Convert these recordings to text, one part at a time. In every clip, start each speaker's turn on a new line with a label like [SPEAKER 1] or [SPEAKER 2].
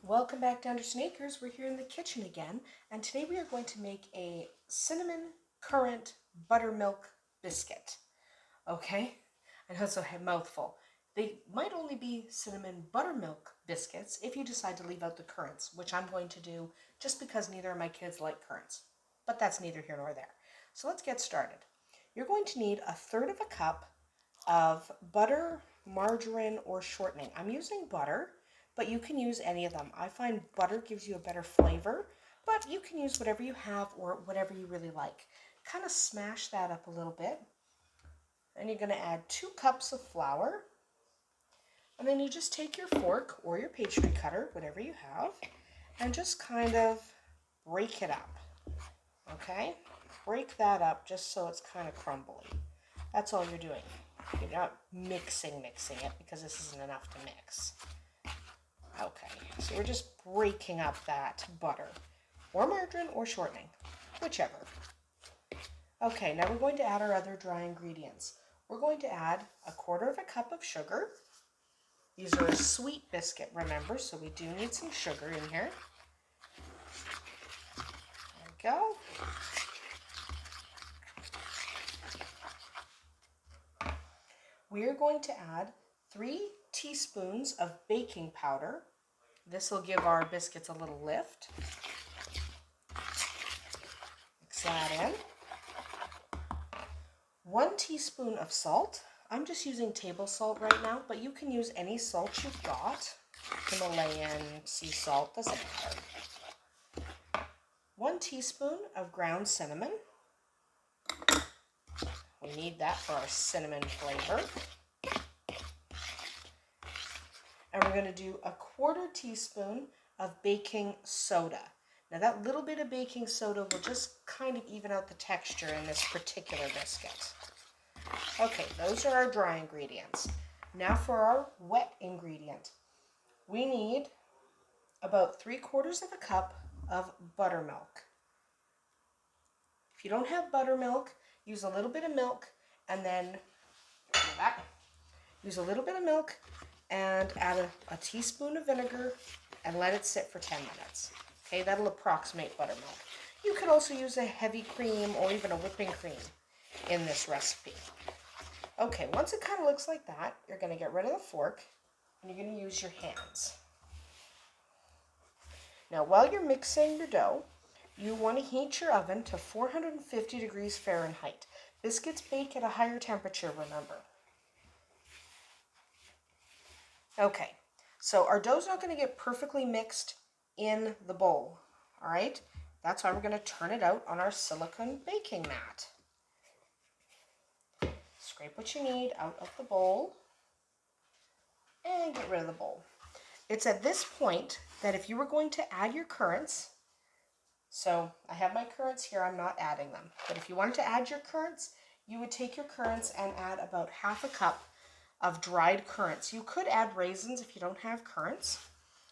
[SPEAKER 1] Welcome back to Andersen Acres. We're here in the kitchen again, and today we are going to make a cinnamon currant buttermilk biscuit. Okay? I know it's a mouthful. They might only be cinnamon buttermilk biscuits if you decide to leave out the currants, which I'm going to do just because neither of my kids like currants. But that's neither here nor there. So let's get started. You're going to need 1/3 of a cup of butter, margarine, or shortening. I'm using butter, but you can use any of them. I find butter gives you a better flavor, but you can use whatever you have or whatever you really like. Kind of smash that up a little bit. Then you're going to add 2 cups of flour. And then you just take your fork or your pastry cutter, whatever you have, and just kind of break it up. Okay? Break that up just so it's kind of crumbly. That's all you're doing. You're not mixing it because this isn't enough to mix. Okay, so we're just breaking up that butter or margarine or shortening, whichever. Okay, now we're going to add our other dry ingredients. We're going to add 1/4 of a cup of sugar. These are a sweet biscuit, remember, so we do need some sugar in here. There we go. We are going to add 3 teaspoons of baking powder. This will give our biscuits a little lift. Mix that in. 1 teaspoon of salt. I'm just using table salt right now, but you can use any salt you've got. Himalayan, sea salt, doesn't matter. 1 teaspoon of ground cinnamon. We need that for our cinnamon flavor. And we're going to do 1/4 teaspoon of baking soda. Now that little bit of baking soda will just kind of even out the texture in this particular biscuit. Okay, those are our dry ingredients. Now for our wet ingredient. We need about 3/4 of a cup of buttermilk. If you don't have buttermilk, use a little bit of milk and then use a little bit of milk and add a teaspoon of vinegar and let it sit for 10 minutes. Okay, that'll approximate buttermilk. You could also use a heavy cream or even a whipping cream in this recipe. Okay, once it kind of looks like that, you're going to get rid of the fork and you're going to use your hands. Now, while you're mixing your dough, you want to heat your oven to 450 degrees Fahrenheit. Biscuits bake at a higher temperature, remember. Okay, so our dough's not going to get perfectly mixed in the bowl, all right? That's why we're going to turn it out on our silicone baking mat. Scrape what you need out of the bowl and get rid of the bowl. It's at this point that if you were going to add your currants, so I have my currants here, I'm not adding them, but if you wanted to add your currants, you would take your currants and add about 1/2 cup of dried currants. You could add raisins if you don't have currants.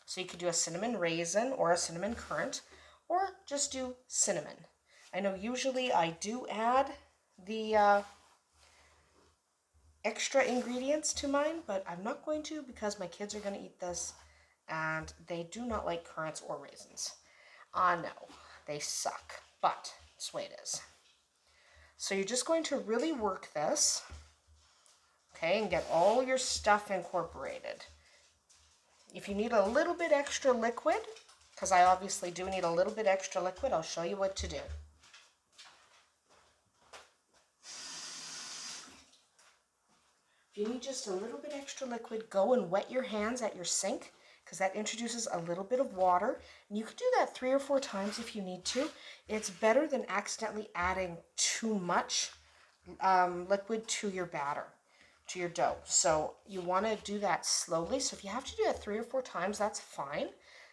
[SPEAKER 1] So you could do a cinnamon raisin or a cinnamon currant, or just do cinnamon. I know usually I do add the extra ingredients to mine, but I'm not going to because my kids are going to eat this and they do not like currants or raisins. No, they suck, but that's the way it is. So you're just going to really work this, okay, and get all your stuff incorporated. If you need a little bit extra liquid, because I obviously do need a little bit extra liquid, I'll show you what to do. If you need just a little bit extra liquid, go and wet your hands at your sink, because that introduces a little bit of water. And you could do that 3 or 4 times if you need to. It's better than accidentally adding too much liquid to your batter, to your dough. So you want to do that slowly. So if you have to do that 3 or 4 times, that's fine.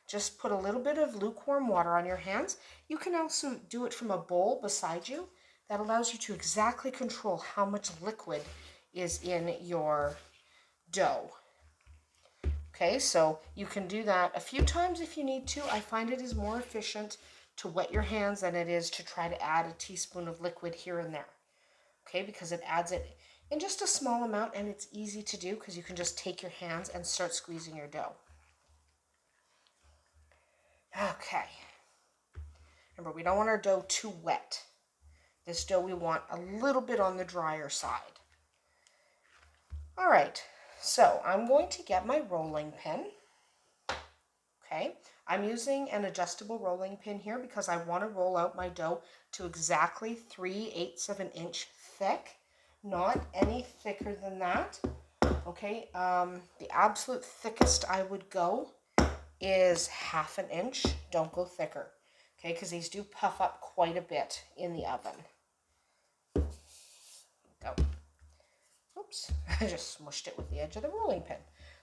[SPEAKER 1] Just put a little bit of lukewarm water on your hands. You can also do it from a bowl beside you. That allows you to exactly control how much liquid is in your dough. Okay, so you can do that a few times if you need to. I find it is more efficient to wet your hands than it is to try to add a teaspoon of liquid here and there. Okay, because it adds it in just a small amount and it's easy to do because you can just take your hands and start squeezing your dough. Okay. Remember, we don't want our dough too wet. This dough we want a little bit on the drier side. All right, so I'm going to get my rolling pin. Okay, I'm using an adjustable rolling pin here because I want to roll out my dough to exactly 3/8 of an inch thick, not any thicker than that. Okay, the absolute thickest I would go is 1/2 an inch. Don't go thicker, okay, because these do puff up quite a bit in the oven. Go. Oops, I just smushed it with the edge of the rolling pin.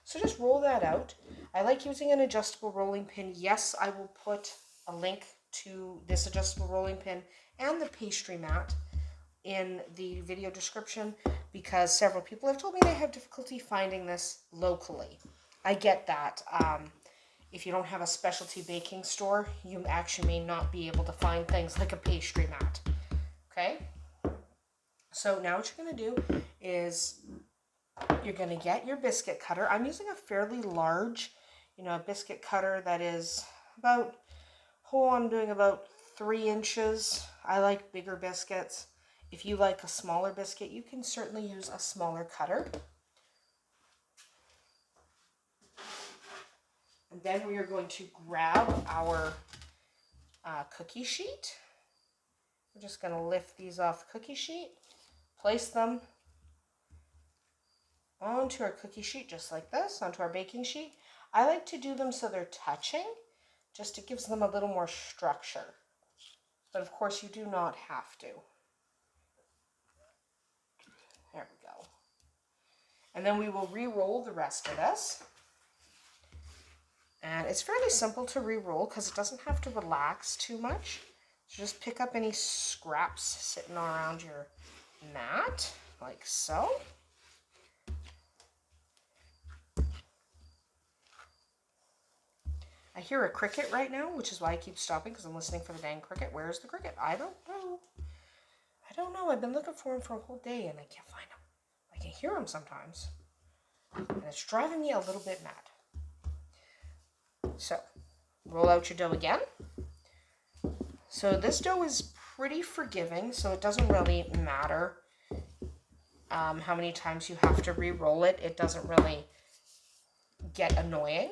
[SPEAKER 1] So just roll that out. I like using an adjustable rolling pin. Yes, I will put a link to this adjustable rolling pin and the pastry mat in the video description because several people have told me they have difficulty finding this locally. I get that. If you don't have a specialty baking store, you actually may not be able to find things like a pastry mat. Okay? So now what you're going to do is you're going to get your biscuit cutter. I'm using a fairly large, a biscuit cutter that is about, I'm doing about 3 inches. I like bigger biscuits. If you like a smaller biscuit, you can certainly use a smaller cutter. And then we are going to grab our cookie sheet. We're just going to lift these off the cookie sheet, place them onto our cookie sheet just like this, onto our baking sheet. I like to do them so they're touching, just it gives them a little more structure. But of course you do not have to. There we go. And then we will re-roll the rest of this. And it's fairly simple to re-roll because it doesn't have to relax too much. So just pick up any scraps sitting around your mat, like so. I hear a cricket right now, which is why I keep stopping because I'm listening for the dang cricket. Where's the cricket? I don't know. I don't know. I've been looking for him for a whole day and I can't find him. I can hear him sometimes. And it's driving me a little bit mad. So, roll out your dough again. So this dough is pretty forgiving, so it doesn't really matter how many times you have to re-roll it. It doesn't really get annoying.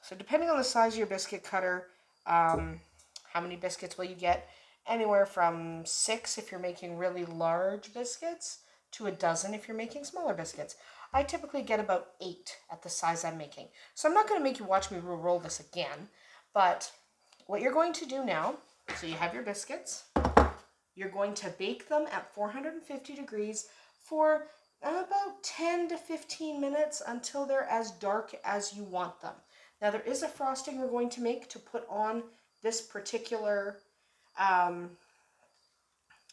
[SPEAKER 1] So depending on the size of your biscuit cutter, how many biscuits will you get? Anywhere from 6 if you're making really large biscuits to a dozen if you're making smaller biscuits. I typically get about 8 at the size I'm making. So I'm not going to make you watch me roll this again, but what you're going to do now, so you have your biscuits, you're going to bake them at 450 degrees for about 10 to 15 minutes until they're as dark as you want them. Now there is a frosting we're going to make to put on this particular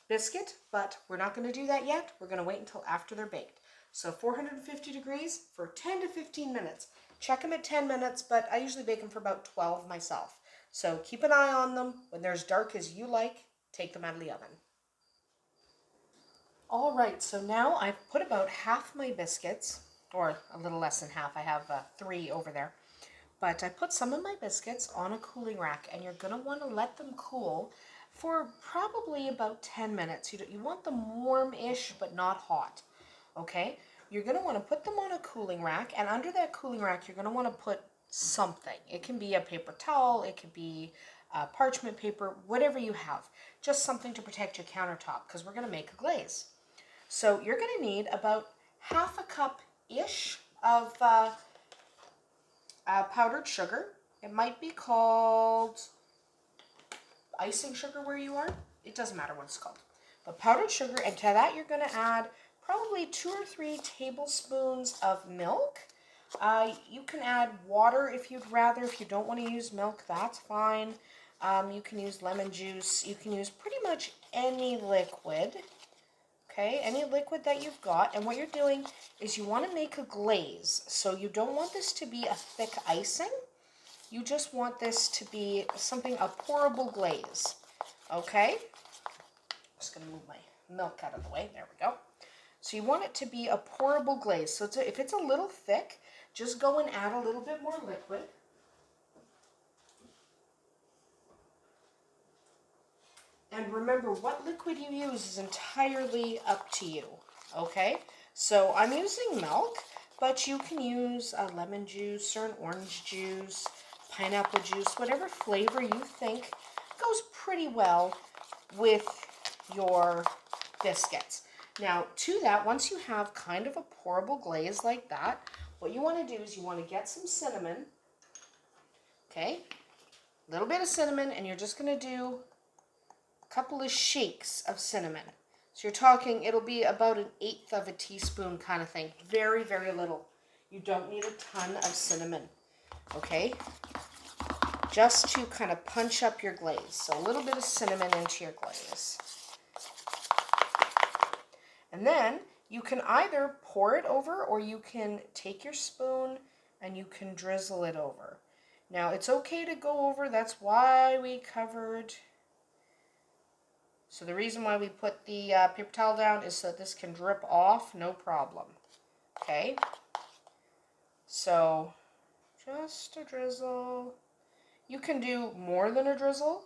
[SPEAKER 1] biscuit, but we're not going to do that yet. We're going to wait until after they're baked. So 450 degrees for 10 to 15 minutes. Check them at 10 minutes, but I usually bake them for about 12 myself. So keep an eye on them. When they're as dark as you like, take them out of the oven. All right, so now I've put about half my biscuits, or a little less than half. I have 3 over there. But I put some of my biscuits on a cooling rack, and you're going to want to let them cool for probably about 10 minutes. You want them warm-ish, but not hot, okay? You're going to want to put them on a cooling rack, and under that cooling rack, you're going to want to put something. It can be a paper towel, it could be parchment paper, whatever you have. Just something to protect your countertop, because we're going to make a glaze. So you're going to need about 1/2 cup-ish of powdered sugar. It might be called icing sugar where you are. It doesn't matter what it's called. But powdered sugar, and to that you're going to add probably 2 or 3 tablespoons of milk. You can add water if you'd rather. If you don't want to use milk, that's fine. You can use lemon juice. You can use pretty much any liquid. Okay, any liquid that you've got. And what you're doing is you want to make a glaze. So you don't want this to be a thick icing. You just want this to be something, a pourable glaze. Okay? Just going to move my milk out of the way. There we go. So you want it to be a pourable glaze. So if it's a little thick, just go and add a little bit more liquid. And remember, what liquid you use is entirely up to you, okay? So I'm using milk, but you can use a lemon juice or an orange juice, pineapple juice, whatever flavor you think goes pretty well with your biscuits. Now, to that, once you have kind of a pourable glaze like that, what you want to do is you want to get some cinnamon, okay? A little bit of cinnamon, and you're just going to do a couple of shakes of cinnamon. So you're talking, it'll be about 1/8 of a teaspoon kind of thing. Very, very little. You don't need a ton of cinnamon, okay? Just to kind of punch up your glaze. So a little bit of cinnamon into your glaze. And then you can either pour it over or you can take your spoon and you can drizzle it over. Now, it's okay to go over. That's why we covered. So the reason why we put the paper towel down is so that this can drip off, no problem. Okay? So just a drizzle. You can do more than a drizzle.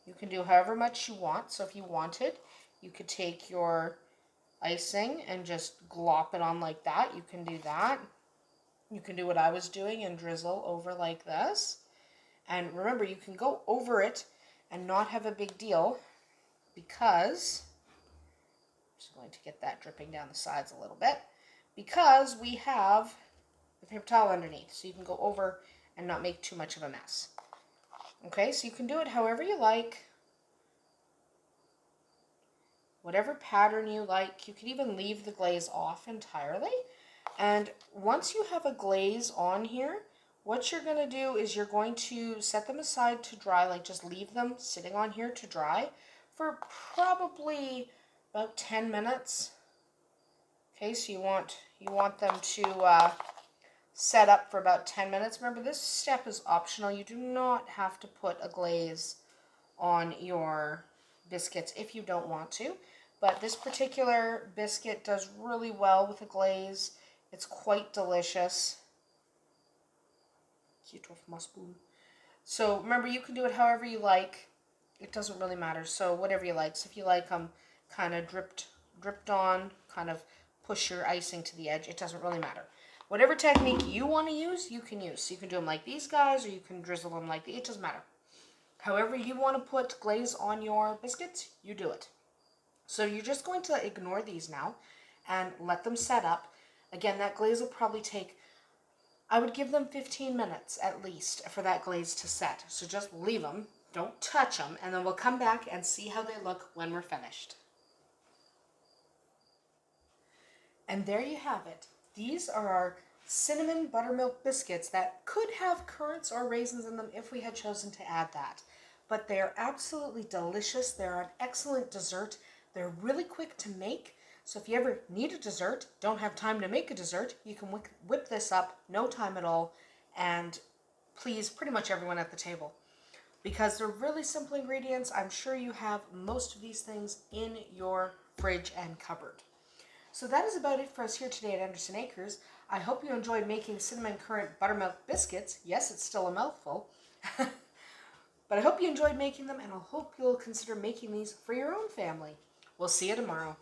[SPEAKER 1] You can do however much you want. So if you wanted, you could take your icing and just glop it on like that. You can do that. You can do what I was doing and drizzle over like this. And remember, you can go over it and not have a big deal because, I'm just going to get that dripping down the sides a little bit, because we have the paper towel underneath. So you can go over and not make too much of a mess. Okay, so you can do it however you like, whatever pattern you like. You can even leave the glaze off entirely. And once you have a glaze on here, what you're going to do is you're going to set them aside to dry, like just leave them sitting on here to dry for probably about 10 minutes. Okay, so you want them to set up for about 10 minutes. Remember, this step is optional. You do not have to put a glaze on your biscuits if you don't want to. But this particular biscuit does really well with a glaze. It's quite delicious. Get off my spoon. So remember, you can do it however you like. It doesn't really matter. So whatever you like. So if you like them kind of dripped on, kind of push your icing to the edge, it doesn't really matter. Whatever technique you want to use, you can use. So you can do them like these guys, or you can drizzle them like these. It doesn't matter. However you want to put glaze on your biscuits, you do it. So you're just going to ignore these now and let them set up. Again, that glaze will probably take, I would give them 15 minutes at least for that glaze to set. So just leave them, don't touch them, and then we'll come back and see how they look when we're finished. And there you have it. These are our cinnamon buttermilk biscuits that could have currants or raisins in them if we had chosen to add that. But they are absolutely delicious. They're an excellent dessert. They're really quick to make. So if you ever need a dessert, don't have time to make a dessert, you can whip this up, no time at all, and please pretty much everyone at the table. Because they're really simple ingredients, I'm sure you have most of these things in your fridge and cupboard. So that is about it for us here today at Andersen Acres. I hope you enjoyed making cinnamon currant buttermilk biscuits. Yes, it's still a mouthful. But I hope you enjoyed making them, and I hope you'll consider making these for your own family. We'll see you tomorrow.